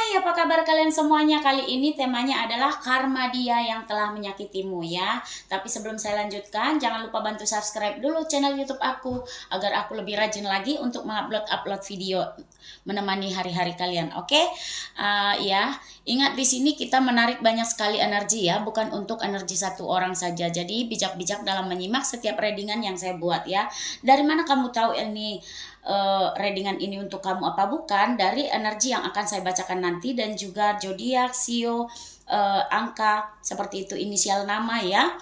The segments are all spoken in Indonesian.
Hai, apa kabar kalian semuanya? Kali ini temanya adalah karma dia yang telah menyakitimu ya. Tapi sebelum saya lanjutkan, jangan lupa bantu subscribe dulu channel YouTube aku agar aku lebih rajin lagi untuk mengupload video menemani hari-hari kalian. Oke? Ya, ingat di sini kita menarik banyak sekali energi ya, bukan untuk energi satu orang saja. Jadi bijak-bijak dalam menyimak setiap readingan yang saya buat ya. Dari mana kamu tahu ini readingan ini untuk kamu apa bukan? Dari energi yang akan saya bacakan nanti dan juga zodiak, sio, angka seperti itu, inisial nama ya.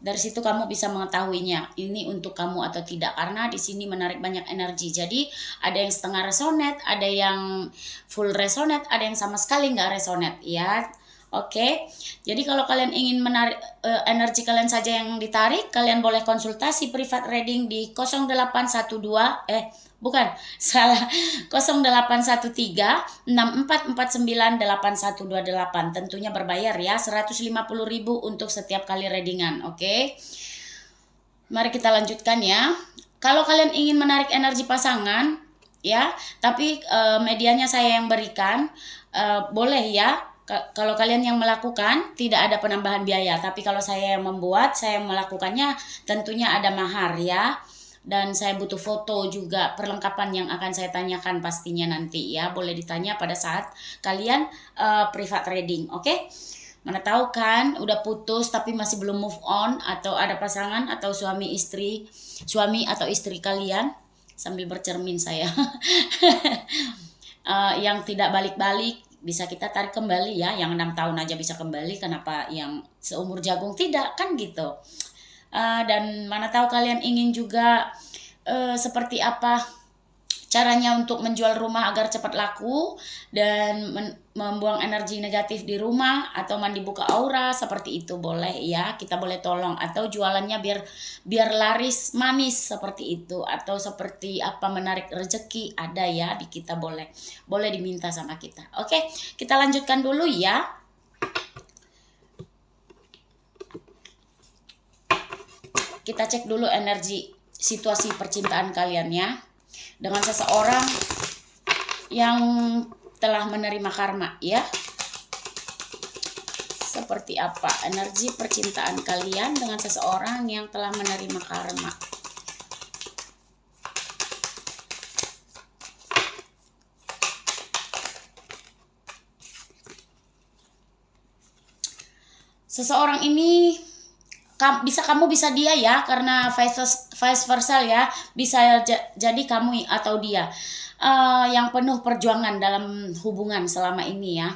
Dari situ kamu bisa mengetahuinya ini untuk kamu atau tidak, karena di sini menarik banyak energi. Jadi ada yang setengah resonate, ada yang full resonate, ada yang sama sekali nggak resonate ya. Oke, jadi kalau kalian ingin menarik energi kalian saja yang ditarik, kalian boleh konsultasi private reading di 0812 bukan, salah, 0813 64498128. Tentunya berbayar ya, 150.000 untuk setiap kali readingan. Oke. Mari kita lanjutkan ya. Kalau kalian ingin menarik energi pasangan ya, tapi medianya saya yang berikan, boleh ya. Kalau kalian yang melakukan tidak ada penambahan biaya, tapi kalau saya yang membuat, saya yang melakukannya tentunya ada mahar ya. Dan saya butuh foto juga, perlengkapan yang akan saya tanyakan pastinya nanti ya. Boleh ditanya pada saat kalian private reading. Oke? Mana tahu kan udah putus tapi masih belum move on, atau ada pasangan atau suami atau istri kalian, sambil bercermin saya yang tidak balik-balik, bisa kita tarik kembali ya. Yang 6 tahun aja bisa kembali, kenapa yang seumur jagung tidak, kan gitu. Dan mana tahu kalian ingin juga seperti apa caranya untuk menjual rumah agar cepat laku dan membuang energi negatif di rumah, atau mandi buka aura, seperti itu boleh ya, kita boleh tolong. Atau jualannya biar laris manis, seperti itu. Atau seperti apa menarik rezeki, ada ya di kita, boleh diminta sama kita. Oke, kita lanjutkan dulu ya. Kita cek dulu energi situasi percintaan kalian ya, dengan seseorang yang telah menerima karma ya. Seperti apa energi percintaan kalian dengan seseorang yang telah menerima karma. Seseorang ini kamu bisa dia ya, karena vice versa ya, bisa jadi kamu atau dia yang penuh perjuangan dalam hubungan selama ini ya.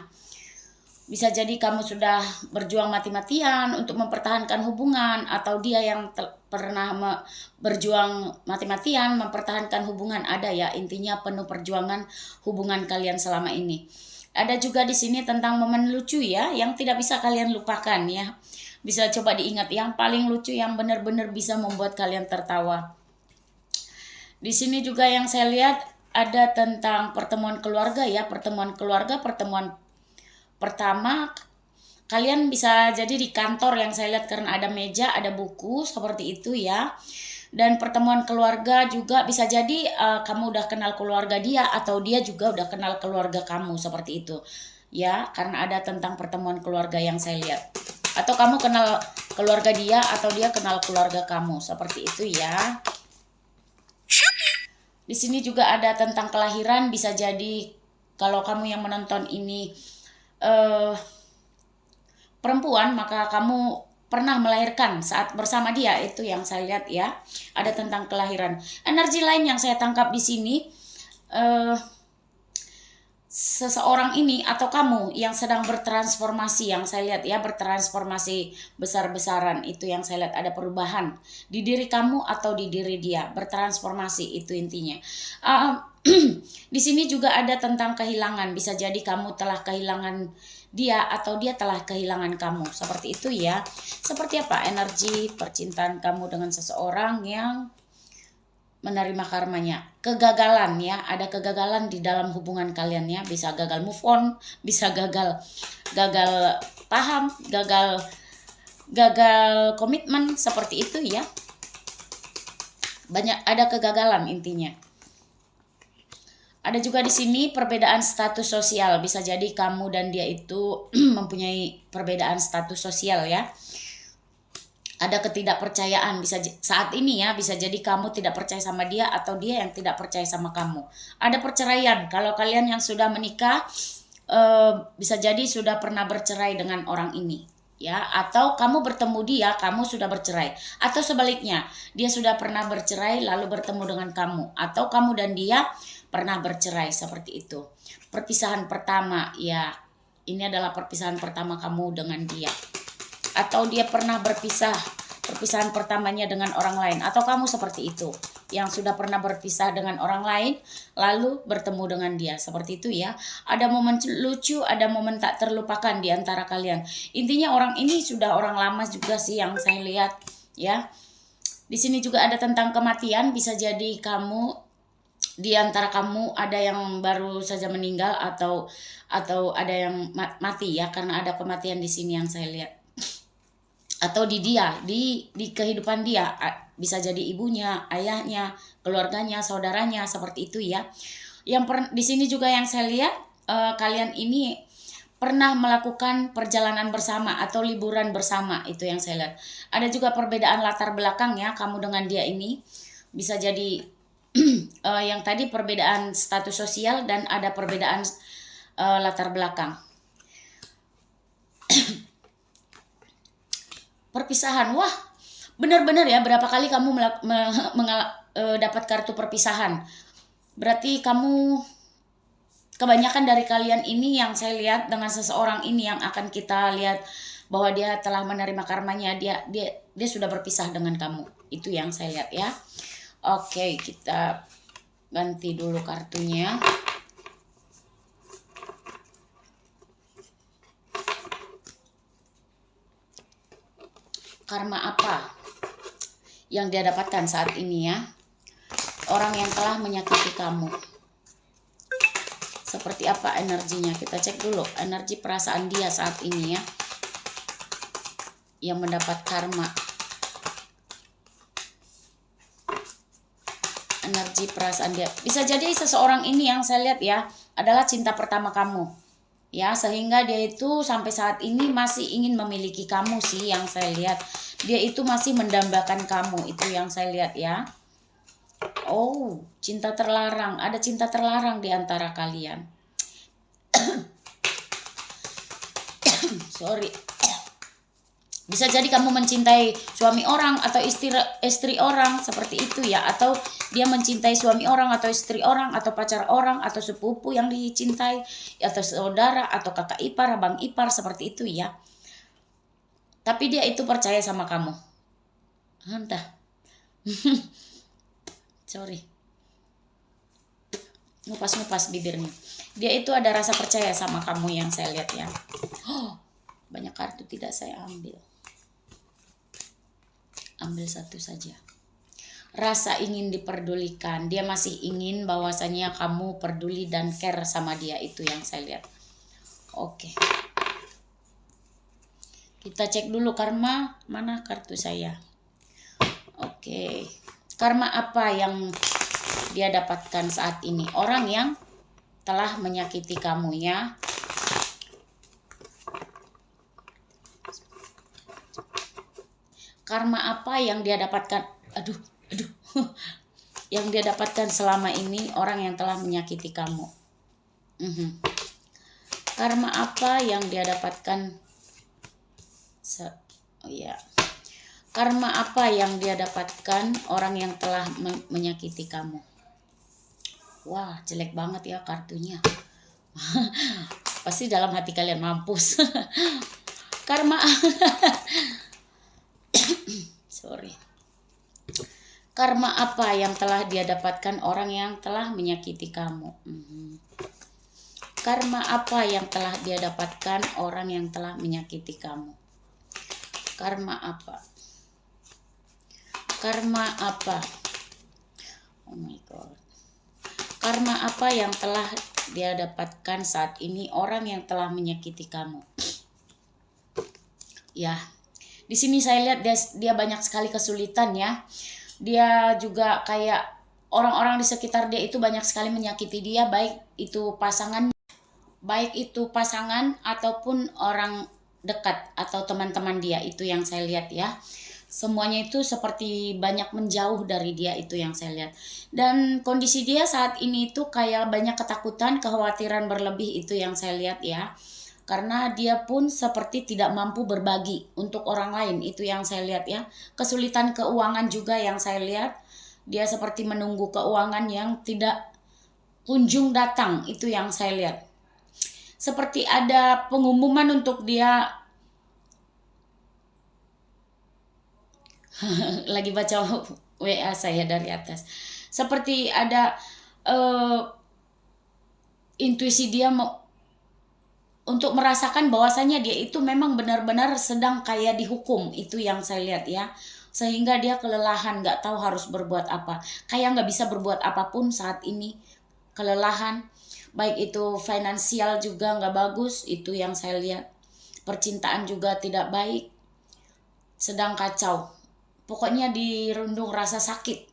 Bisa jadi kamu sudah berjuang mati-matian untuk mempertahankan hubungan, atau dia yang pernah berjuang mati-matian mempertahankan hubungan, ada ya. Intinya penuh perjuangan hubungan kalian selama ini. Ada juga di sini tentang momen lucu ya, yang tidak bisa kalian lupakan ya. Bisa coba diingat yang paling lucu, yang benar-benar bisa membuat kalian tertawa. Di sini juga yang saya lihat ada tentang pertemuan keluarga ya, pertemuan pertama kalian bisa jadi di kantor yang saya lihat, karena ada meja, ada buku seperti itu ya. Dan pertemuan keluarga juga bisa jadi kamu udah kenal keluarga dia, atau dia juga udah kenal keluarga kamu, seperti itu ya, karena ada tentang pertemuan keluarga yang saya lihat. Atau kamu kenal keluarga dia, atau dia kenal keluarga kamu, seperti itu ya. Di sini juga ada tentang kelahiran, bisa jadi kalau kamu yang menonton ini perempuan, maka kamu pernah melahirkan saat bersama dia, itu yang saya lihat ya. Ada tentang kelahiran. Energi lain yang saya tangkap di sini, seseorang ini atau kamu yang sedang bertransformasi, yang saya lihat ya, bertransformasi besar-besaran, itu yang saya lihat. Ada perubahan di diri kamu atau di diri dia, bertransformasi, itu intinya. Di sini juga ada tentang kehilangan, bisa jadi kamu telah kehilangan dia atau dia telah kehilangan kamu, seperti itu ya. Seperti apa energi percintaan kamu dengan seseorang yang menerima karmanya. Kegagalan ya, ada kegagalan di dalam hubungan kalian ya, bisa gagal move on, bisa gagal paham, gagal komitmen, seperti itu ya. Banyak ada kegagalan intinya. Ada juga di sini perbedaan status sosial. Bisa jadi kamu dan dia itu mempunyai perbedaan status sosial ya. Ada ketidakpercayaan saat ini ya, bisa jadi kamu tidak percaya sama dia atau dia yang tidak percaya sama kamu. Ada perceraian. Kalau kalian yang sudah menikah bisa jadi sudah pernah bercerai dengan orang ini ya, atau kamu bertemu dia, kamu sudah bercerai, atau sebaliknya dia sudah pernah bercerai lalu bertemu dengan kamu, atau kamu dan dia pernah bercerai, seperti itu. Perpisahan pertama ya, ini adalah perpisahan pertama kamu dengan dia, atau dia pernah perpisahan pertamanya dengan orang lain, atau kamu seperti itu yang sudah pernah berpisah dengan orang lain lalu bertemu dengan dia, seperti itu ya. Ada momen lucu, ada momen tak terlupakan di antara kalian. Intinya orang ini sudah orang lama juga sih yang saya lihat ya. Di sini juga ada tentang kematian. Bisa jadi kamu di antara kamu ada yang baru saja meninggal atau ada yang mati ya, karena ada kematian di sini yang saya lihat. Atau di kehidupan dia, bisa jadi ibunya, ayahnya, keluarganya, saudaranya, seperti itu ya. Di sini juga yang saya lihat kalian ini pernah melakukan perjalanan bersama atau liburan bersama, itu yang saya lihat. Ada juga perbedaan latar belakang ya, kamu dengan dia ini bisa jadi yang tadi perbedaan status sosial dan ada perbedaan latar belakang. Perpisahan, wah benar-benar ya, berapa kali kamu dapat kartu perpisahan. Berarti kamu, kebanyakan dari kalian ini yang saya lihat dengan seseorang ini yang akan kita lihat bahwa dia telah menerima karmanya, dia sudah berpisah dengan kamu. Itu yang saya lihat ya. Oke, kita ganti dulu kartunya. Karma apa yang dia dapatkan saat ini ya? Orang yang telah menyakiti kamu. Seperti apa energinya? Kita cek dulu energi perasaan dia saat ini ya. Yang mendapat karma. Energi perasaan dia. Bisa jadi seseorang ini yang saya lihat ya adalah cinta pertama kamu. Ya, sehingga dia itu sampai saat ini masih ingin memiliki kamu sih yang saya lihat. Dia itu masih mendambakan kamu, itu yang saya lihat ya. Oh, cinta terlarang. Ada cinta terlarang di antara kalian. Sorry. Bisa jadi kamu mencintai suami orang atau istri orang, seperti itu ya. Atau dia mencintai suami orang atau istri orang atau pacar orang atau sepupu yang dicintai atau saudara atau kakak ipar, abang ipar, seperti itu ya. Tapi dia itu percaya sama kamu. Entah. Sorry. Ngupas-ngupas bibirnya. Dia itu ada rasa percaya sama kamu yang saya lihat ya. Oh, banyak kartu tidak saya ambil. Ambil satu saja. Rasa ingin diperdulikan. Dia masih ingin bahwasanya kamu peduli dan care sama dia. Itu yang saya lihat. Oke. Kita cek dulu karma. Mana kartu saya? Oke. Karma apa yang dia dapatkan saat ini? Orang yang telah menyakiti kamu ya. Karma apa yang dia dapatkan? Aduh. Yang dia dapatkan selama ini orang yang telah menyakiti kamu. Karma apa yang dia dapatkan? Karma apa yang dia dapatkan orang yang telah menyakiti kamu? Wah, jelek banget ya kartunya. Pasti dalam hati kalian mampus. Karma. Sorry. Karma apa yang telah dia dapatkan orang yang telah menyakiti kamu? Karma apa yang telah dia dapatkan orang yang telah menyakiti kamu? Karma apa? Karma apa? Oh my God. Karma apa yang telah dia dapatkan saat ini orang yang telah menyakiti kamu? Ya, di sini saya lihat dia banyak sekali kesulitan ya. Dia juga kayak orang-orang di sekitar dia itu banyak sekali menyakiti dia, baik itu pasangan ataupun orang dekat atau teman-teman dia, itu yang saya lihat ya. Semuanya itu seperti banyak menjauh dari dia, itu yang saya lihat. Dan kondisi dia saat ini itu kayak banyak ketakutan, kekhawatiran berlebih, itu yang saya lihat ya. Karena dia pun seperti tidak mampu berbagi untuk orang lain, itu yang saya lihat ya. Kesulitan keuangan juga yang saya lihat. Dia seperti menunggu keuangan yang tidak kunjung datang, itu yang saya lihat. Seperti ada pengumuman untuk dia. Lagi baca WA saya dari atas. Seperti ada intuisi dia untuk merasakan bahwasanya dia itu memang benar-benar sedang kayak dihukum, itu yang saya lihat ya. Sehingga dia kelelahan, nggak tahu harus berbuat apa. Kayak nggak bisa berbuat apapun saat ini. Kelelahan, baik itu finansial juga nggak bagus, itu yang saya lihat. Percintaan juga tidak baik, sedang kacau. Pokoknya dirundung rasa sakit,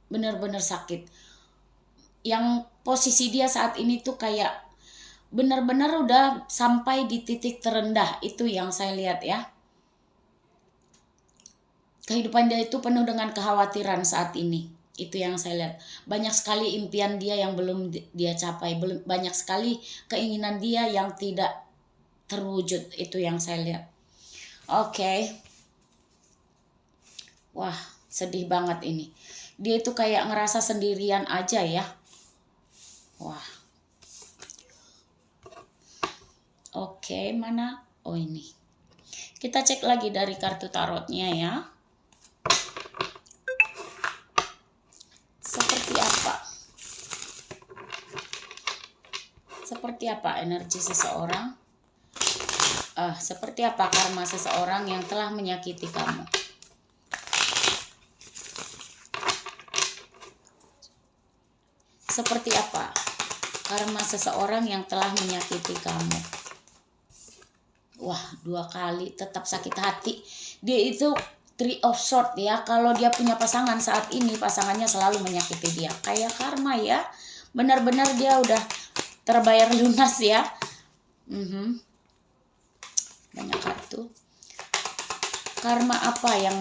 benar-benar sakit. Yang posisi dia saat ini tuh kayak benar-benar udah sampai di titik terendah, itu yang saya lihat ya. Kehidupan dia itu penuh dengan kekhawatiran saat ini, itu yang saya lihat. Banyak sekali impian dia yang belum dia capai, banyak sekali keinginan dia yang tidak terwujud, itu yang saya lihat. Oke. Wah, sedih banget ini. Dia itu kayak ngerasa sendirian aja ya. Wah. Oke, mana? Oh, ini. Kita cek lagi dari kartu tarotnya ya. Seperti apa? Seperti apa energi seseorang? Seperti apa karma seseorang yang telah menyakiti kamu? Seperti apa karma seseorang yang telah menyakiti kamu? Wah, 2 kali tetap sakit hati. Dia itu 3 of Swords ya. Kalau dia punya pasangan saat ini, pasangannya selalu menyakiti dia. Kayak karma ya. Benar-benar dia udah terbayar lunas ya. Banyak kartu. Karma apa yang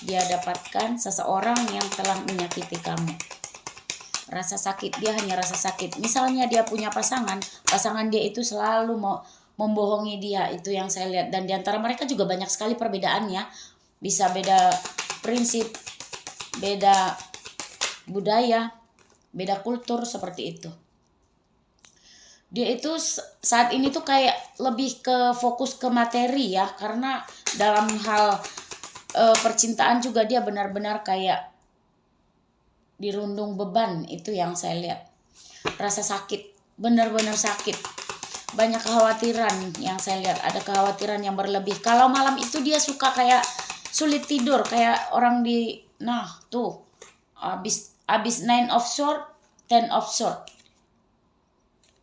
dia dapatkan seseorang yang telah menyakiti kamu? Rasa sakit, dia hanya rasa sakit. Misalnya dia punya pasangan dia itu selalu mau membohongi dia, itu yang saya lihat. Dan diantara mereka juga banyak sekali perbedaannya. Bisa beda prinsip, beda budaya, beda kultur, seperti itu. Dia itu saat ini tuh kayak lebih ke fokus ke materi ya. Karena dalam hal percintaan juga dia benar-benar kayak dirundung beban, itu yang saya lihat. Rasa sakit, benar-benar sakit. Banyak kekhawatiran yang saya lihat, ada kekhawatiran yang berlebih. Kalau malam itu dia suka kayak sulit tidur, kayak orang tuh abis 9 of Swords, 10 of Swords.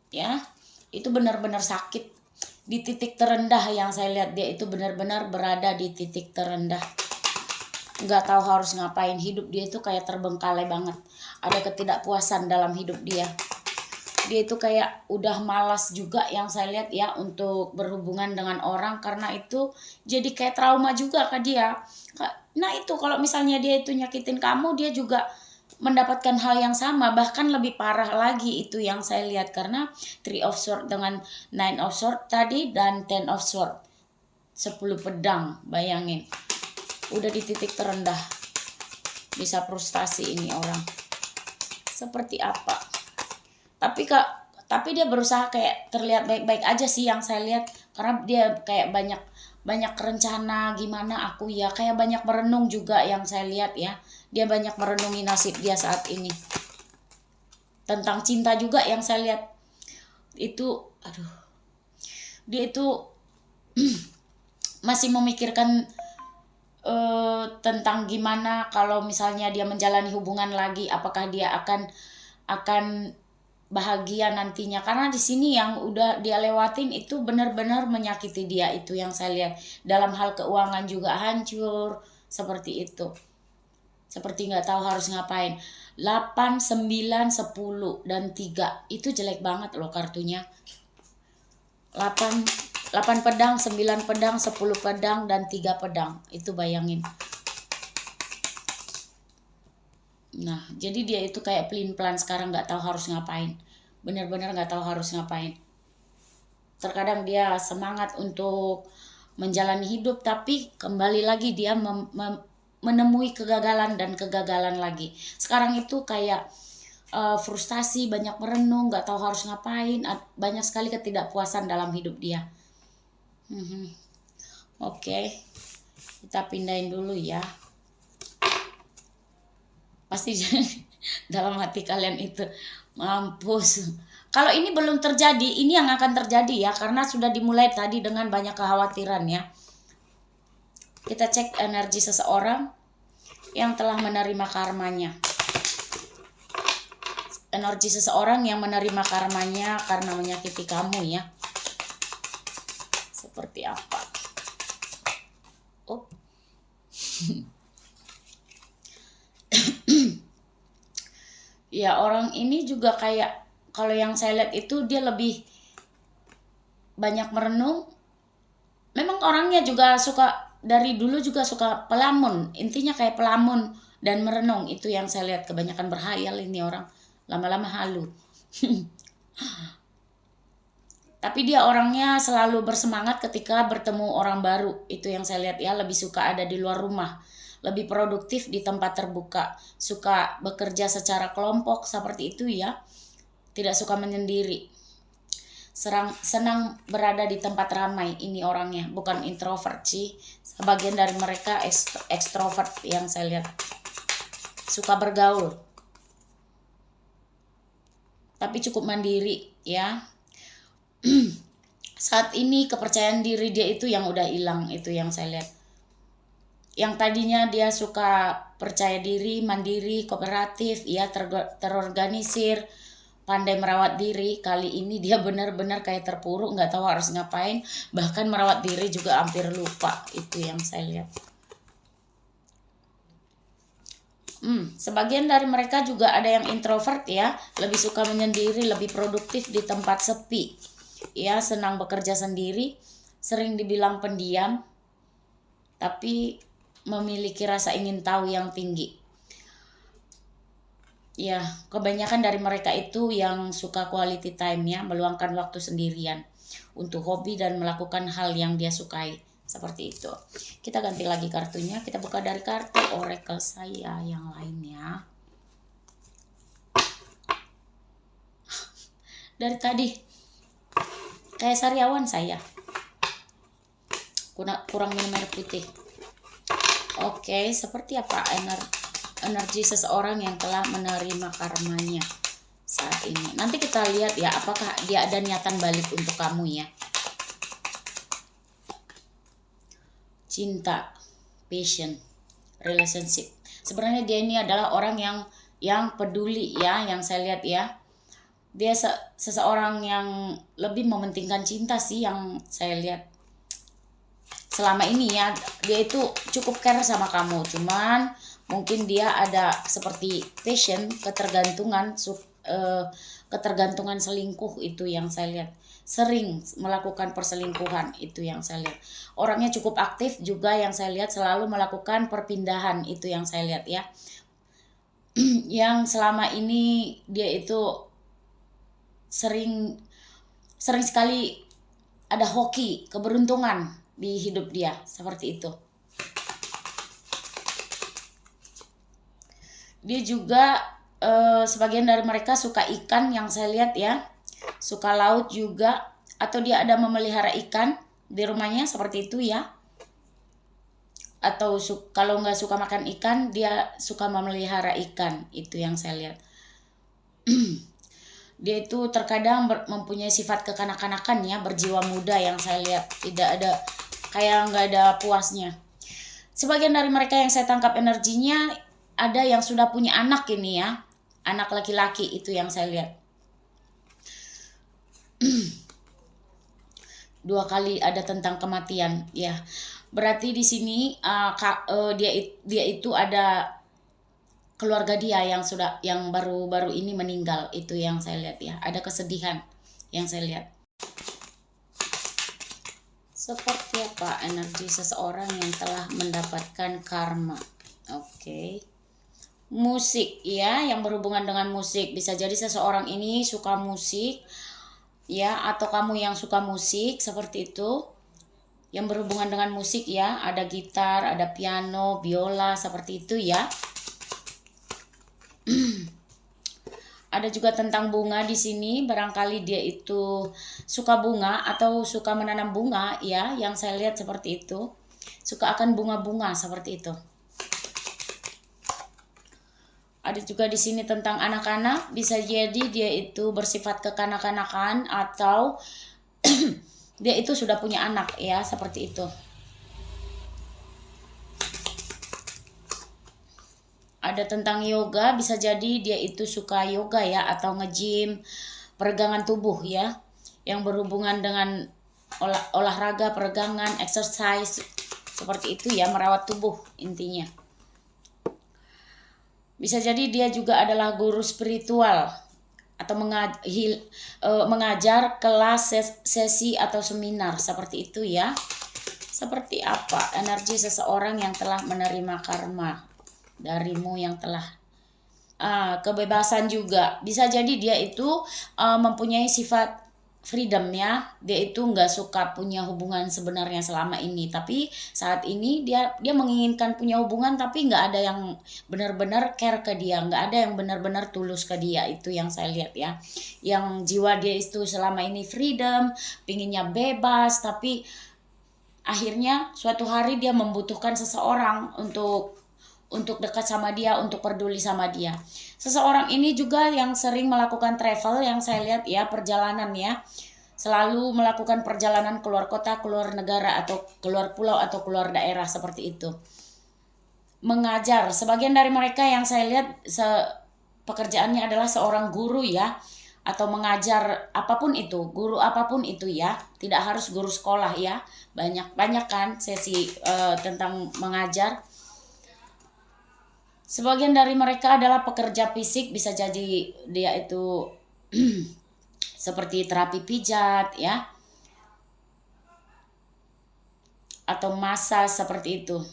Ya, itu benar-benar sakit. Di titik terendah yang saya lihat, dia itu benar-benar berada di titik terendah. Nggak tahu harus ngapain, hidup dia itu kayak terbengkalai banget. Ada ketidakpuasan dalam hidup dia. Dia itu kayak udah malas juga yang saya lihat ya untuk berhubungan dengan orang, karena itu jadi kayak trauma juga ke dia. Nah itu kalau misalnya dia itu nyakitin kamu, dia juga mendapatkan hal yang sama, bahkan lebih parah lagi, itu yang saya lihat. Karena 3 of Swords dengan 9 of Swords tadi dan 10 of Swords, 10 pedang, bayangin. Udah di titik terendah. Bisa frustasi ini orang. Seperti apa? Tapi dia berusaha kayak terlihat baik-baik aja sih yang saya lihat. Karena dia kayak banyak rencana gimana aku ya. Kayak banyak merenung juga yang saya lihat ya. Dia banyak merenungi nasib dia saat ini. Tentang cinta juga yang saya lihat. Itu, dia itu masih memikirkan tentang gimana kalau misalnya dia menjalani hubungan lagi, apakah dia akan bahagia nantinya. Karena di sini yang udah dia lewatin itu benar-benar menyakiti dia, itu yang saya lihat. Dalam hal keuangan juga hancur, seperti itu. Seperti nggak tahu harus ngapain. 8, 9, 10 dan 3. Itu jelek banget loh kartunya. 8 pedang, 9 pedang, 10 pedang dan 3 pedang. Itu bayangin. Nah, jadi dia itu kayak pelin-pelan sekarang nggak tahu harus ngapain. Benar-benar nggak tahu harus ngapain. Terkadang dia semangat untuk menjalani hidup, tapi kembali lagi dia menemui kegagalan dan kegagalan lagi. Sekarang itu kayak frustasi, banyak merenung, nggak tahu harus ngapain, banyak sekali ketidakpuasan dalam hidup dia. Oke, kita pindahin dulu ya. Pasti dalam hati kalian itu mampus. Kalau ini belum terjadi, ini yang akan terjadi ya, karena sudah dimulai tadi dengan banyak kekhawatiran ya. Kita cek energi seseorang yang telah menerima karmanya. Energi seseorang yang menerima karmanya karena menyakiti kamu ya. Seperti apa? Oh. Ya, orang ini juga kayak, kalau yang saya lihat itu dia lebih banyak merenung. Memang orangnya juga suka, dari dulu juga suka pelamun. Intinya kayak pelamun dan merenung. Itu yang saya lihat, kebanyakan berhayal ini orang. Lama-lama halu. Tapi dia orangnya selalu bersemangat ketika bertemu orang baru. Itu yang saya lihat ya, lebih suka ada di luar rumah. Lebih produktif di tempat terbuka. Suka bekerja secara kelompok seperti itu ya. Tidak suka menyendiri. Senang berada di tempat ramai ini orangnya. Bukan introvert sih. Sebagian dari mereka ekstrovert yang saya lihat. Suka bergaul. Tapi cukup mandiri ya. Saat ini kepercayaan diri dia itu yang udah hilang, itu yang saya lihat. Yang tadinya dia suka percaya diri, mandiri, kooperatif, ya terorganisir, pandai merawat diri, kali ini dia benar-benar kayak terpuruk, nggak tahu harus ngapain, bahkan merawat diri juga hampir lupa, itu yang saya lihat. Sebagian dari mereka juga ada yang introvert ya, lebih suka menyendiri, lebih produktif di tempat sepi. Ya, senang bekerja sendiri, sering dibilang pendiam, tapi memiliki rasa ingin tahu yang tinggi. Ya, kebanyakan dari mereka itu yang suka quality time ya, meluangkan waktu sendirian untuk hobi dan melakukan hal yang dia sukai. Seperti itu. Kita ganti lagi kartunya. Kita buka dari kartu oracle saya yang lainnya. Dari tadi kayak sariawan saya. Kurang minum air putih. Oke, seperti apa energi seseorang yang telah menerima karmanya saat ini. Nanti kita lihat ya, apakah dia ada niatan balik untuk kamu ya. Cinta, passion, relationship. Sebenarnya dia ini adalah orang yang peduli ya, yang saya lihat ya. Dia seseorang yang lebih mementingkan cinta sih yang saya lihat. Selama ini ya, dia itu cukup care sama kamu. Cuman mungkin dia ada seperti passion, ketergantungan selingkuh, itu yang saya lihat. Sering melakukan perselingkuhan, itu yang saya lihat. Orangnya cukup aktif juga yang saya lihat, selalu melakukan perpindahan, itu yang saya lihat ya. Yang selama ini dia itu sering sekali ada hoki, keberuntungan di hidup dia, seperti itu. Dia juga sebagian dari mereka suka ikan yang saya lihat ya. Suka laut juga, atau dia ada memelihara ikan di rumahnya seperti itu ya. Atau kalau nggak suka makan ikan, dia suka memelihara ikan, itu yang saya lihat. Dia itu terkadang mempunyai sifat kekanak-kanakan ya, berjiwa muda yang saya lihat, tidak ada kayak nggak ada puasnya. Sebagian dari mereka yang saya tangkap energinya ada yang sudah punya anak ini ya, anak laki-laki, itu yang saya lihat. 2 kali ada tentang kematian ya. Berarti di sini dia itu ada keluarga dia yang baru-baru ini meninggal, itu yang saya lihat ya. Ada kesedihan yang saya lihat. Seperti apa energi seseorang yang telah mendapatkan karma? Oke. Musik ya, yang berhubungan dengan musik. Bisa jadi seseorang ini suka musik ya, atau kamu yang suka musik seperti itu. Yang berhubungan dengan musik ya, ada gitar, ada piano, biola seperti itu ya. Ada juga tentang bunga di sini, barangkali dia itu suka bunga atau suka menanam bunga ya, yang saya lihat seperti itu. Suka akan bunga-bunga seperti itu. Ada juga di sini tentang anak-anak, bisa jadi dia itu bersifat kekanak-kanakan atau dia itu sudah punya anak ya, seperti itu. Ada tentang yoga, bisa jadi dia itu suka yoga ya, atau nge-gym, peregangan tubuh ya, yang berhubungan dengan olahraga, peregangan, exercise, seperti itu ya, merawat tubuh intinya. Bisa jadi dia juga adalah guru spiritual atau mengajar kelas, sesi atau seminar seperti itu ya. Seperti apa energi seseorang yang telah menerima karma darimu yang telah kebebasan juga. Bisa jadi dia itu mempunyai sifat freedom ya. Dia itu nggak suka punya hubungan sebenarnya selama ini, tapi saat ini dia menginginkan punya hubungan, tapi nggak ada yang benar-benar care ke dia, nggak ada yang benar-benar tulus ke dia. Itu yang saya lihat ya, yang jiwa dia itu selama ini freedom, pinginnya bebas, tapi akhirnya suatu hari dia membutuhkan seseorang untuk dekat sama dia, untuk peduli sama dia. Seseorang ini juga yang sering melakukan travel, yang saya lihat ya, perjalanan ya. Selalu melakukan perjalanan keluar kota, keluar negara, atau keluar pulau, atau keluar daerah seperti itu. Mengajar, sebagian dari mereka yang saya lihat pekerjaannya adalah seorang guru ya, atau mengajar apapun itu, guru apapun itu ya. Tidak harus guru sekolah ya. Banyak kan sesi tentang mengajar. Sebagian dari mereka adalah pekerja fisik, bisa jadi dia itu seperti terapi pijat ya, atau massage seperti itu.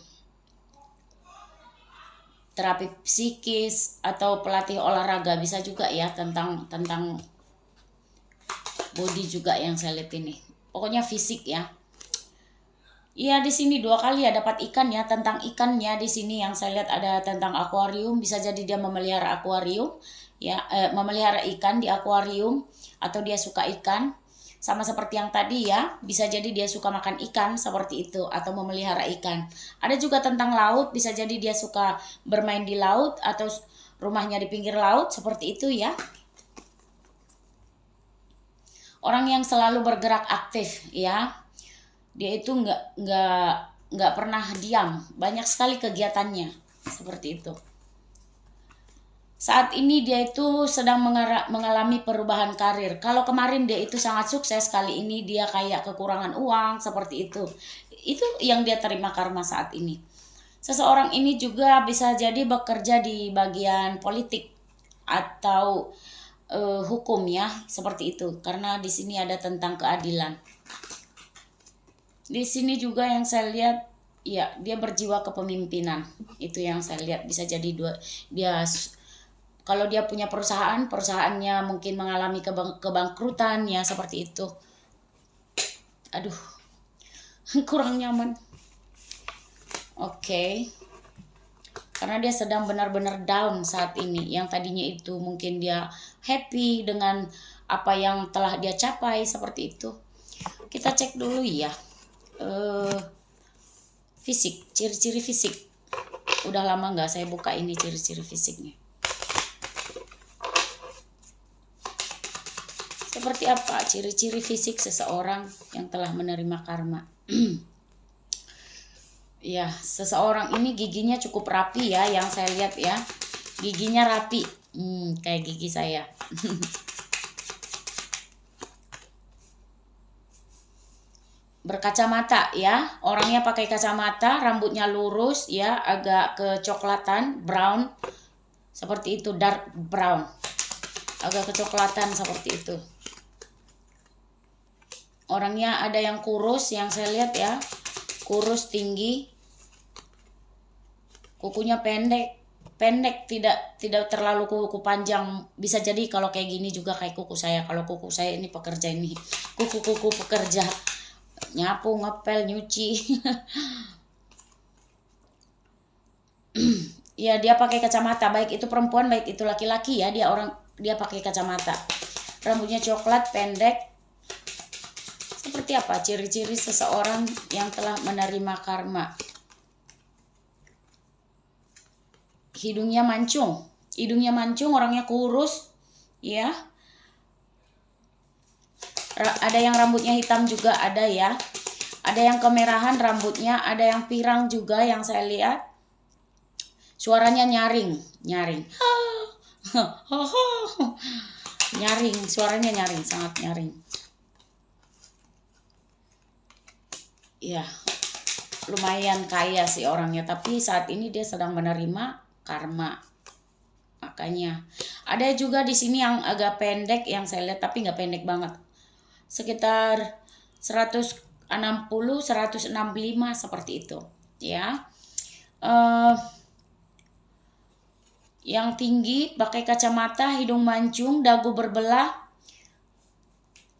Terapi psikis atau pelatih olahraga bisa juga ya, tentang body juga yang saya lihat ini. Pokoknya fisik ya. Iya, di sini 2 kali ya dapat ikan ya, tentang ikannya di sini yang saya lihat ada tentang akuarium. Bisa jadi dia memelihara akuarium ya, memelihara ikan di akuarium, atau dia suka ikan. Sama seperti yang tadi ya, bisa jadi dia suka makan ikan seperti itu, atau memelihara ikan. Ada juga tentang laut, bisa jadi dia suka bermain di laut, atau rumahnya di pinggir laut seperti itu ya. Orang yang selalu bergerak aktif ya. Dia itu nggak pernah diam, banyak sekali kegiatannya seperti itu. Saat ini dia itu sedang mengalami perubahan karir. Kalau kemarin dia itu sangat sukses, kali ini dia kayak kekurangan uang seperti itu. Itu yang dia terima karma saat ini. Seseorang ini juga bisa jadi bekerja di bagian politik atau hukum ya, seperti itu. Karena di sini ada tentang keadilan. Di sini juga yang saya lihat ya, dia berjiwa kepemimpinan. Itu yang saya lihat, bisa jadi dia kalau dia punya perusahaannya mungkin mengalami kebangkrutan ya, seperti itu. Aduh, kurang nyaman. Oke. Karena dia sedang benar-benar down saat ini. Yang tadinya itu mungkin dia happy dengan apa yang telah dia capai, seperti itu. Kita cek dulu ya. Fisik, ciri-ciri fisik. Udah lama nggak saya buka ini ciri-ciri fisiknya. Seperti apa ciri-ciri fisik seseorang yang telah menerima karma? Ya, seseorang ini giginya cukup rapi ya, yang saya lihat ya. Giginya rapi, kayak gigi saya. Berkacamata ya, orangnya pakai kacamata, rambutnya lurus ya, agak kecoklatan, brown. Seperti itu, dark brown. Agak kecoklatan seperti itu. Orangnya ada yang kurus, yang saya lihat ya. Kurus, tinggi. Kukunya pendek, tidak terlalu kuku panjang. Bisa jadi kalau kayak gini juga kayak kuku saya. Kalau kuku saya ini pekerja ini, kuku pekerja, nyapu, ngepel, nyuci. Ya, dia pakai kacamata, baik itu perempuan baik itu laki-laki ya. Dia pakai kacamata. Rambutnya coklat, pendek. Seperti apa ciri-ciri seseorang yang telah menerima karma? Hidungnya mancung, orangnya kurus, ya. Ada yang rambutnya hitam juga ada ya. Ada yang kemerahan rambutnya, ada yang pirang juga yang saya lihat. Suaranya nyaring. Nyaring, suaranya nyaring, sangat nyaring. Ya, lumayan kaya sih orangnya, tapi saat ini dia sedang menerima karma. Makanya ada juga di sini yang agak pendek yang saya lihat, tapi nggak pendek banget. Sekitar 160, 165 seperti itu, ya. Yang tinggi, pakai kacamata, hidung mancung, dagu berbelah,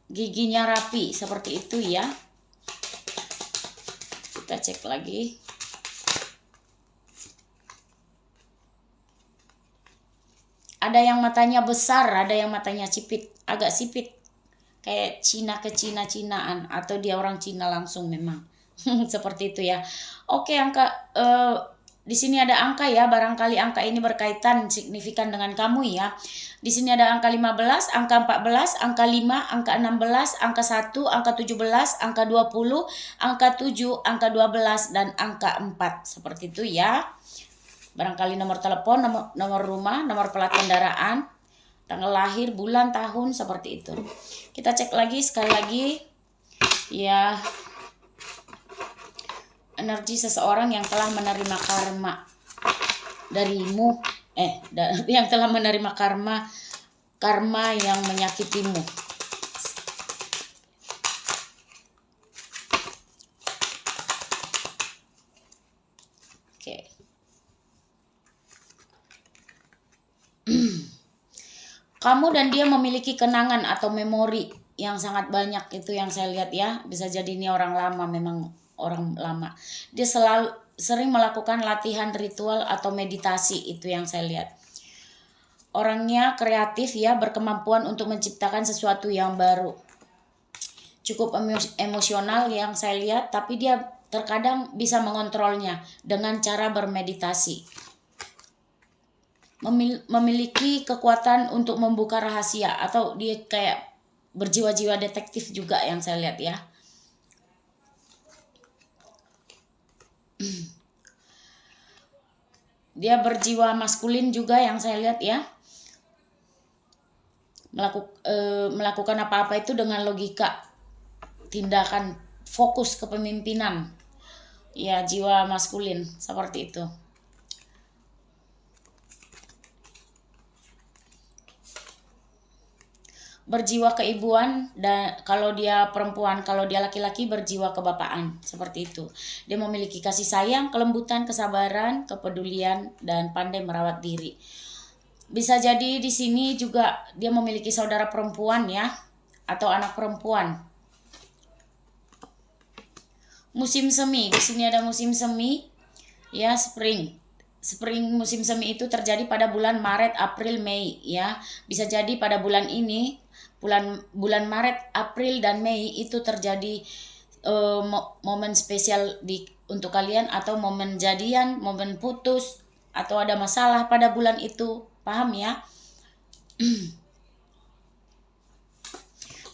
giginya rapi, seperti itu ya. Kita cek lagi. Ada yang matanya besar, ada yang matanya agak sipit. Kayak Cina ke Cina-Cinaan, atau dia orang Cina langsung memang. Seperti itu ya. Oke, di sini ada angka ya, barangkali angka ini berkaitan signifikan dengan kamu ya. Di sini ada angka 15, angka 14, angka 5, angka 16, angka 1, angka 17, angka 20, angka 7, angka 12, dan angka 4. Seperti itu ya. Barangkali nomor telepon, nomor rumah, nomor plat kendaraan, tanggal lahir, bulan, tahun, seperti itu. Kita cek lagi sekali lagi ya. Energi seseorang yang telah menerima karma darimu, yang telah menerima karma yang menyakitimu. Oke. Kamu dan dia memiliki kenangan atau memori yang sangat banyak, itu yang saya lihat ya. Bisa jadi ini orang lama, memang orang lama. Dia sering melakukan latihan ritual atau meditasi, itu yang saya lihat. Orangnya kreatif ya, berkemampuan untuk menciptakan sesuatu yang baru. Cukup emosional yang saya lihat, tapi dia terkadang bisa mengontrolnya dengan cara bermeditasi. Memiliki kekuatan untuk membuka rahasia, atau dia kayak berjiwa-jiwa detektif juga yang saya lihat ya. Dia berjiwa maskulin juga yang saya lihat ya. Melakukan apa-apa itu dengan logika, tindakan, fokus kepemimpinan. Ya, jiwa maskulin seperti itu. Berjiwa keibuan, dan kalau dia perempuan, kalau dia laki-laki berjiwa kebapaan, seperti itu. Dia memiliki kasih sayang, kelembutan, kesabaran, kepedulian, dan pandai merawat diri. Bisa jadi di sini juga dia memiliki saudara perempuan ya, atau anak perempuan. Musim semi, di sini ada musim semi ya, spring. Musim semi itu terjadi pada bulan Maret, April, Mei ya. Bisa jadi pada bulan ini, bulan Maret, April, dan Mei itu terjadi momen spesial untuk kalian, atau momen jadian, momen putus, atau ada masalah pada bulan itu. Paham ya?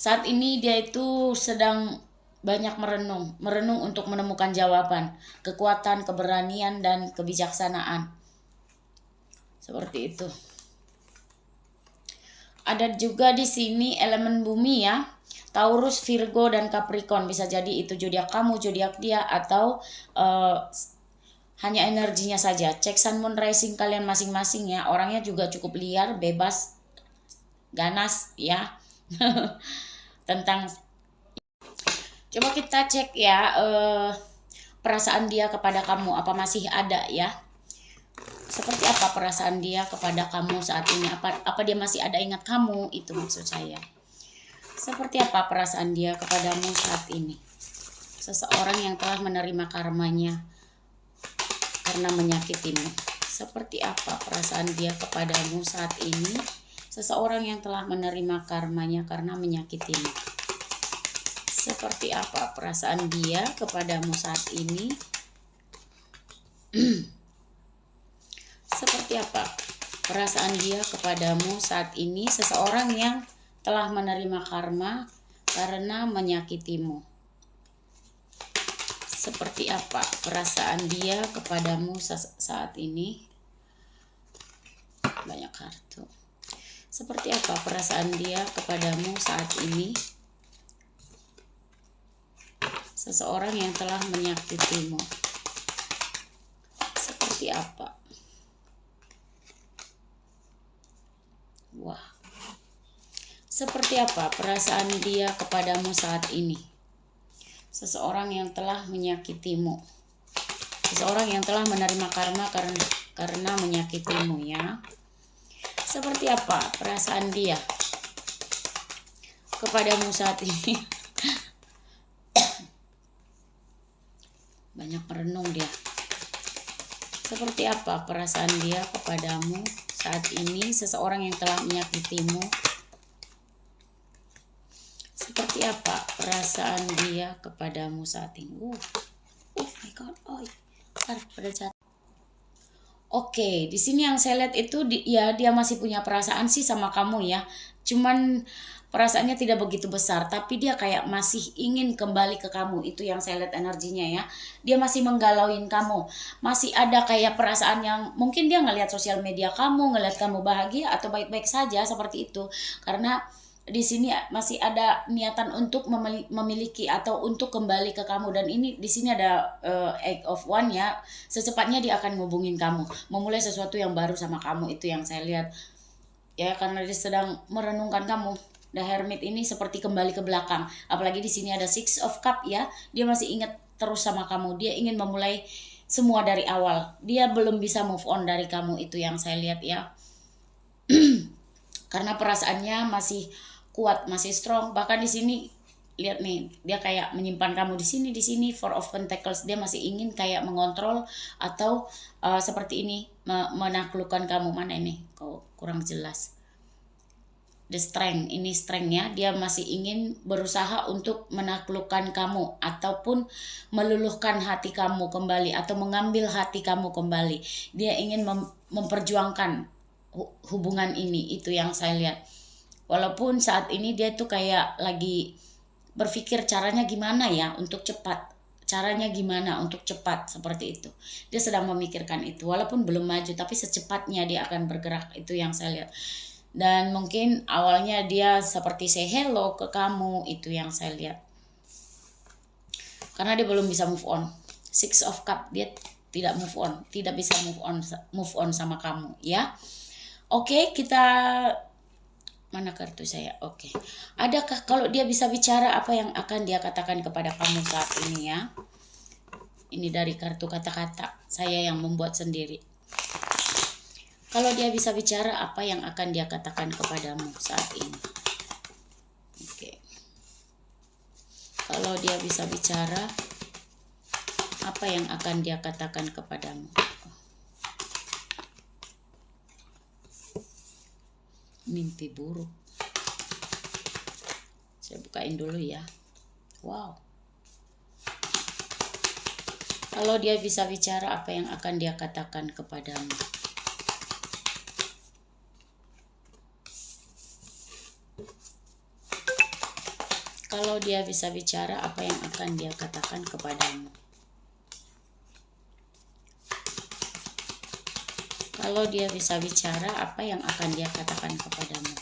Saat ini dia itu sedang banyak merenung untuk menemukan jawaban, kekuatan, keberanian, dan kebijaksanaan. Seperti itu. Ada juga di sini elemen bumi ya, Taurus, Virgo, dan Capricorn. Bisa jadi itu zodiak kamu, zodiak dia, atau hanya energinya saja. Cek Sun Moon Rising kalian masing-masing ya. Orangnya juga cukup liar, bebas, ganas ya. Tentang, coba kita cek ya perasaan dia kepada kamu, apa masih ada ya. Seperti apa perasaan dia kepada kamu saat ini? Apa dia masih ada ingat kamu? Itu maksud saya. Seperti apa perasaan dia kepadamu saat ini? Seseorang yang telah menerima karmanya karena menyakitimu. Seperti apa perasaan dia kepadamu saat ini? Seseorang yang telah menerima karmanya karena menyakitimu. Seperti apa perasaan dia kepadamu saat ini? Seperti apa perasaan dia kepadamu saat ini? Seseorang yang telah menerima karma karena menyakitimu. Seperti apa perasaan dia kepadamu saat ini? Banyak kartu. Seperti apa perasaan dia kepadamu saat ini? Seseorang yang telah menyakitimu. Seperti apa? Wah. Seperti apa perasaan dia kepadamu saat ini? Seseorang yang telah menyakitimu. Seseorang yang telah menerima karma karena menyakitimu ya. Seperti apa perasaan dia kepadamu saat ini? Banyak merenung dia. Seperti apa perasaan dia kepadamu saat ini? Seseorang yang telah menyakitimu. Seperti apa perasaan dia kepadamu saat ini? Oh my god, pada jatuh. Oke, di sini yang saya lihat itu ya dia masih punya perasaan sih sama kamu ya. Cuman perasaannya tidak begitu besar, tapi dia kayak masih ingin kembali ke kamu. Itu yang saya lihat energinya ya. Dia masih menggalauin kamu. Masih ada kayak perasaan yang mungkin dia ngelihat sosial media kamu, ngelihat kamu bahagia atau baik-baik saja seperti itu. Karena di sini masih ada niatan untuk memiliki atau untuk kembali ke kamu, dan ini di sini ada Eight of Wands ya. Secepatnya dia akan ngubungin kamu, memulai sesuatu yang baru sama kamu. Itu yang saya lihat ya, karena dia sedang merenungkan kamu. The Hermit ini seperti kembali ke belakang, apalagi di sini ada Six of Cup ya. Dia masih ingat terus sama kamu, dia ingin memulai semua dari awal. Dia belum bisa move on dari kamu, itu yang saya lihat ya. Karena perasaannya masih kuat, masih strong. Bahkan di sini lihat nih, dia kayak menyimpan kamu di sini Four of Pentacles. Dia masih ingin kayak mengontrol atau seperti ini menaklukkan kamu. Mana ini? Kok kurang jelas. The Strength, ini strength-nya. Dia masih ingin berusaha untuk menaklukkan kamu ataupun meluluhkan hati kamu kembali atau mengambil hati kamu kembali. Dia ingin memperjuangkan hubungan ini. Itu yang saya lihat. Walaupun saat ini dia tuh kayak lagi berpikir caranya gimana ya untuk cepat. Caranya gimana untuk cepat, seperti itu. Dia sedang memikirkan itu. Walaupun belum maju, tapi secepatnya dia akan bergerak. Itu yang saya lihat. Dan mungkin awalnya dia seperti say hello ke kamu. Itu yang saya lihat. Karena dia belum bisa move on. Six of Cup, dia tidak move on. Tidak bisa move on sama kamu ya. Oke, kita... Mana kartu saya? Oke. Adakah kalau dia bisa bicara, apa yang akan dia katakan kepada kamu saat ini ya? Ini dari kartu kata-kata. Saya yang membuat sendiri. Kalau dia bisa bicara, apa yang akan dia katakan kepadamu saat ini? Oke. Kalau dia bisa bicara, apa yang akan dia katakan kepadamu? Mimpi buruk. Saya bukain dulu ya. Wow. Kalau dia bisa bicara, apa yang akan dia katakan kepadamu? Kalau dia bisa bicara, apa yang akan dia katakan kepadamu? Kalau dia bisa bicara, apa yang akan dia katakan kepadamu?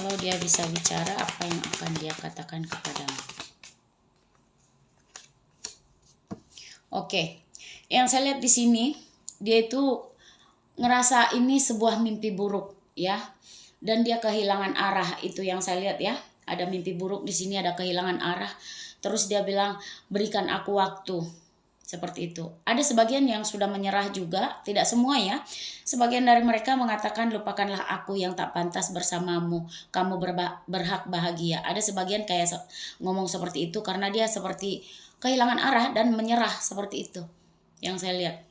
Kalau dia bisa bicara, apa yang akan dia katakan kepadamu? Oke, yang saya lihat di sini, dia itu ngerasa ini sebuah mimpi buruk ya, dan dia kehilangan arah. Itu yang saya lihat ya, ada mimpi buruk di sini, ada kehilangan arah. Terus dia bilang, berikan aku waktu. Seperti itu. Ada sebagian yang sudah menyerah juga, tidak semua ya. Sebagian dari mereka mengatakan, lupakanlah aku yang tak pantas bersamamu, kamu berhak bahagia. Ada sebagian kayak ngomong seperti itu karena dia seperti kehilangan arah dan menyerah, seperti itu yang saya lihat.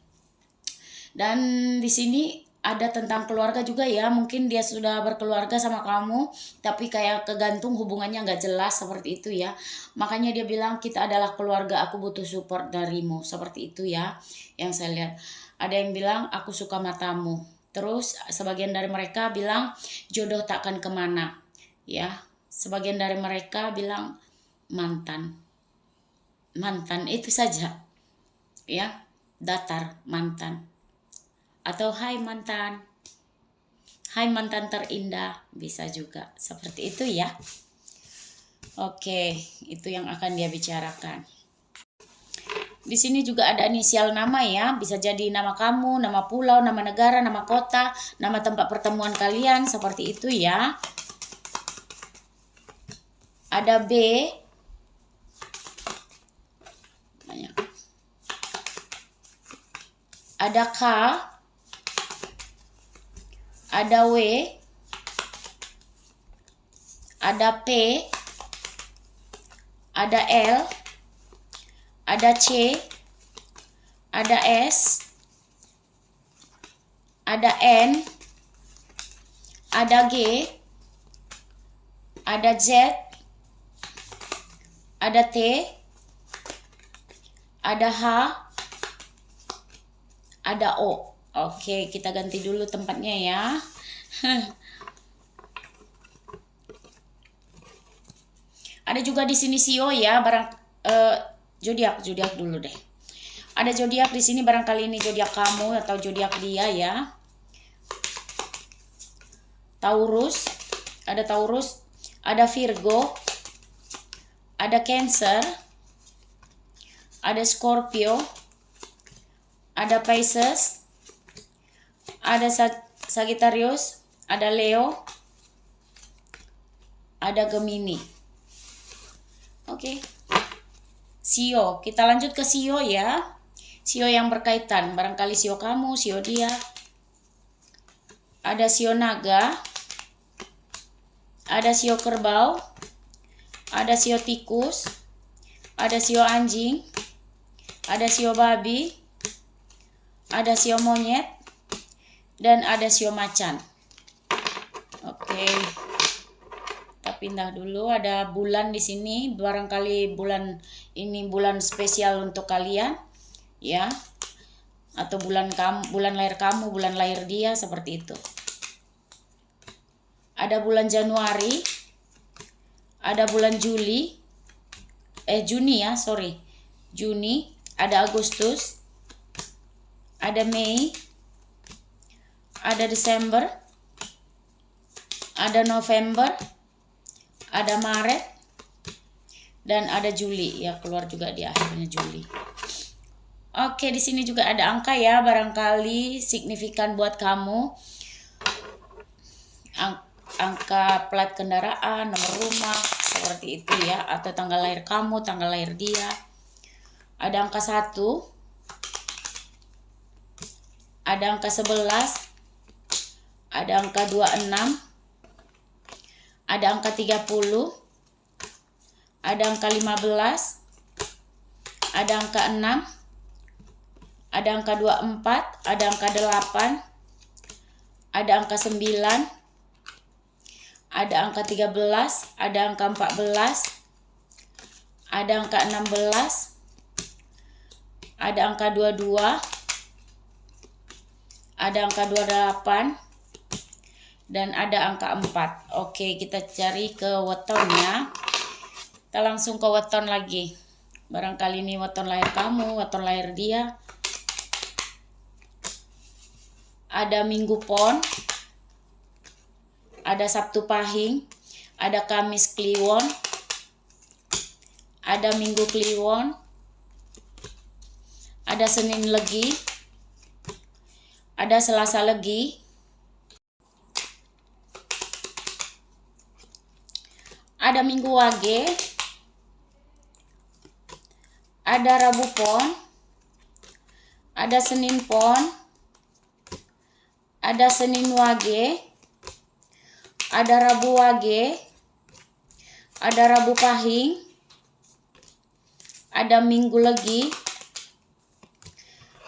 Dan di sini ada tentang keluarga juga ya, mungkin dia sudah berkeluarga sama kamu tapi kayak kegantung, hubungannya nggak jelas, seperti itu ya. Makanya dia bilang, kita adalah keluarga, aku butuh support darimu, seperti itu ya yang saya lihat. Ada yang bilang, aku suka matamu. Terus sebagian dari mereka bilang, jodoh takkan kemana ya. Sebagian dari mereka bilang, mantan itu saja ya, datar, mantan. Atau hai mantan terindah, bisa juga seperti itu ya. Oke, itu yang akan dia bicarakan. Di sini juga ada inisial nama ya, bisa jadi nama kamu, nama pulau, nama negara, nama kota, nama tempat pertemuan kalian, seperti itu ya. Ada B, ada K, ada W, ada P, ada L, ada C, ada S, ada N, ada G, ada Z, ada T, ada H, ada O. Oke, kita ganti dulu tempatnya ya. Ada juga di sini Sio ya, zodiak dulu deh. Ada zodiak di sini, barangkali ini zodiak kamu atau zodiak dia ya. Taurus, ada Virgo, ada Cancer, ada Scorpio, ada Pisces, ada Sagittarius, ada Leo, ada Gemini. Oke. Sio, kita lanjut ke Sio ya. Sio yang berkaitan, barangkali Sio kamu, Sio dia. Ada Sio naga, ada Sio kerbau, ada Sio tikus, ada Sio anjing, ada Sio babi, ada Sio monyet, dan ada Sio macan. Oke. Kita pindah dulu, ada bulan di sini, barangkali bulan ini bulan spesial untuk kalian ya. Atau bulan lahir kamu, bulan lahir dia, seperti itu. Ada bulan Januari, ada bulan Juni, ada Agustus, ada Mei, ada Desember, ada November, ada Maret, dan ada Juli ya, keluar juga di akhirnya Juli. Oke, di sini juga ada angka ya, barangkali signifikan buat kamu. Angka plat kendaraan, nomor rumah, seperti itu ya, atau tanggal lahir kamu, tanggal lahir dia. Ada angka 1, ada angka 11, ada angka 26, ada angka 30, ada angka 15, ada angka 6, ada angka 24, ada angka 8, ada angka 9, ada angka 13, ada angka 14, ada angka 16, ada angka 22, ada angka 28, dan ada angka 4. Oke, kita cari ke wetonnya. Kita langsung ke weton lagi. Barangkali ini weton lahir kamu, weton lahir dia. Ada Minggu Pon, ada Sabtu Pahing, ada Kamis Kliwon, ada Minggu Kliwon, ada Senin Legi, ada Selasa Legi, ada Minggu Wage, ada Rabu Pon, ada Senin Pon, ada Senin Wage, ada Rabu Wage, ada Rabu Pahing, ada Minggu Legi,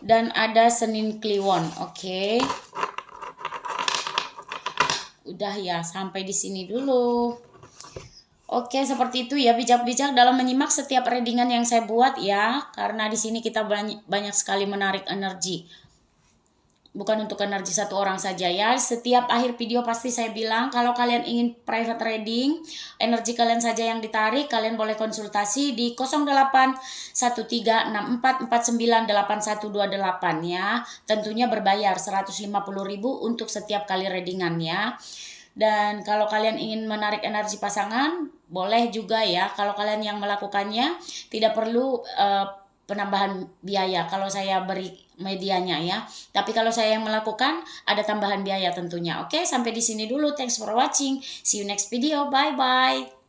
dan ada Senin Kliwon. Oke. Udah ya, sampai di sini dulu. Oke, seperti itu ya, bijak-bijak dalam menyimak setiap readingan yang saya buat ya, karena di sini kita banyak sekali menarik energi. Bukan untuk energi satu orang saja ya. Setiap akhir video pasti saya bilang kalau kalian ingin private reading, energi kalian saja yang ditarik, kalian boleh konsultasi di 081364498128 ya. Tentunya berbayar 150.000 untuk setiap kali readingan ya. Dan kalau kalian ingin menarik energi pasangan, boleh juga ya. Kalau kalian yang melakukannya, tidak perlu penambahan biaya kalau saya beri medianya ya. Tapi kalau saya yang melakukan, ada tambahan biaya tentunya. Oke, sampai di sini dulu. Thanks for watching. See you next video. Bye-bye.